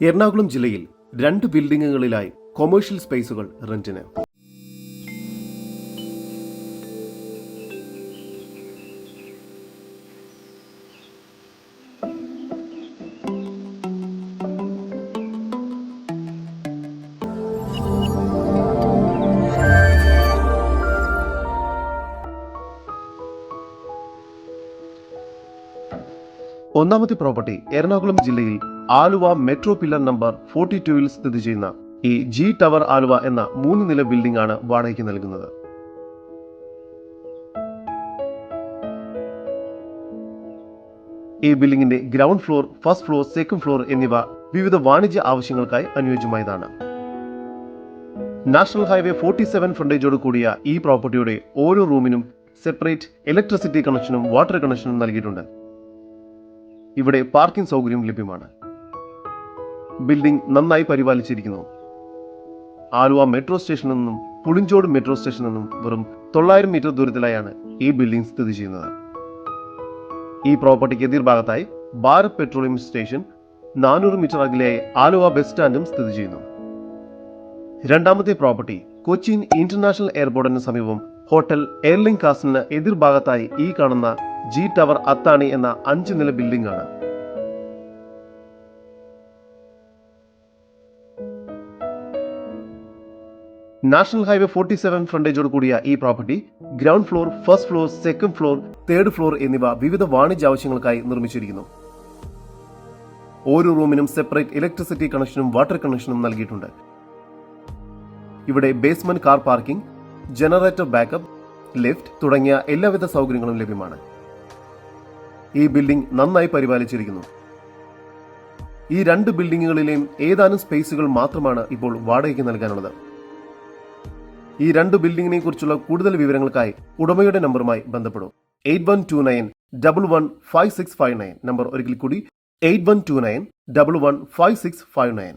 എറണാകുളം ജില്ലയിൽ 2 ബിൽഡിംഗുകളിലായി കൊമേഴ്ഷ്യൽ സ്പേസുകൾ റെന്റിന്. ഒന്നാമത്തെ പ്രോപ്പർട്ടി എറണാകുളം ജില്ലയിൽ ആലുവ മെട്രോ പില്ലർ നമ്പർ 42-ൽ സ്ഥിതി ചെയ്യുന്ന ഈ ജി ടവർ ആലുവ എന്ന 3 നില ബിൽഡിംഗ് ആണ് വാടകയ്ക്ക് നൽകുന്നത്. ഈ ബിൽഡിംഗിന്റെ ground floor, first floor, second floor എന്നിവ വിവിധ വാണിജ്യ ആവശ്യങ്ങൾക്കായി അനുയോജ്യമായതാണ്. നാഷണൽ ഹൈവേ 47 ഫ്രണ്ടേജോട് കൂടിയ ഈ പ്രോപ്പർട്ടിയുടെ ഓരോ റൂമിനും സെപ്പറേറ്റ് ഇലക്ട്രിസിറ്റി കണക്ഷനും വാട്ടർ കണക്ഷനും നൽകിയിട്ടുണ്ട്. ഇവിടെ പാർക്കിംഗ് സൗകര്യം ലഭ്യമാണ്. ബിൽഡിംഗ് നന്നായി പരിപാലിച്ചിരിക്കുന്നു. ആലുവ മെട്രോ സ്റ്റേഷനിൽ നിന്നും പുളിഞ്ചോട് മെട്രോ സ്റ്റേഷനിൽ നിന്നും വെറും 900 മീറ്റർ ദൂരത്തിലായാണ് ഈ ബിൽഡിംഗ് സ്ഥിതി ചെയ്യുന്നത്. ഈ പ്രോപ്പർട്ടിക്ക് എതിർഭാഗത്തായി ഭാരത് പെട്രോളിയം സ്റ്റേഷൻ, 400 മീറ്റർ അകലെയായി ആലുവ ബസ് സ്റ്റാൻഡും സ്ഥിതി ചെയ്യുന്നു. രണ്ടാമത്തെ പ്രോപ്പർട്ടി കൊച്ചിൻ ഇന്റർനാഷണൽ എയർപോർട്ടിന് സമീപം ഹോട്ടൽ എയർലിങ്ക് കാസിലിന് എതിർഭാഗത്തായി ഈ കാണുന്ന ജി ടവർ അത്താണി എന്ന 5 നില ബിൽഡിംഗ് ആണ്. നാഷണൽ ഹൈവേ 47 ഫ്രണ്ടേജോട് കൂടിയ ഈ property ground floor, first floor, second floor, third floor എന്നിവ വിവിധ വാണിജ്യ ആവശ്യങ്ങൾക്കായി നിർമ്മിച്ചിരിക്കുന്നു. ഓരോ റൂമിനും സെപ്പറേറ്റ് ഇലക്ട്രിസിറ്റി കണക്ഷനും വാട്ടർ കണക്ഷനും നൽകിയിട്ടുണ്ട്. ഇവിടെ basement car parking, generator backup, lift തുടങ്ങിയ എല്ലാവിധ സൗകര്യങ്ങളും ലഭ്യമാണ്. ഈ ബിൽഡിംഗ് നന്നായി പരിപാലിച്ചിരിക്കുന്നു. ഈ 2 ബിൽഡിംഗുകളിലെയും ഏതാനും സ്പേസുകൾ മാത്രമാണ് ഇപ്പോൾ വാടകയ്ക്ക് നൽകാനുള്ളത്. ഈ 2 ബിൽഡിംഗിനെ കുറിച്ചുള്ള കൂടുതൽ വിവരങ്ങൾക്കായി ഉടമയുടെ നമ്പറുമായി ബന്ധപ്പെടും. 8129115659 നമ്പർ ഒരിക്കൽ കൂടി 8129115659.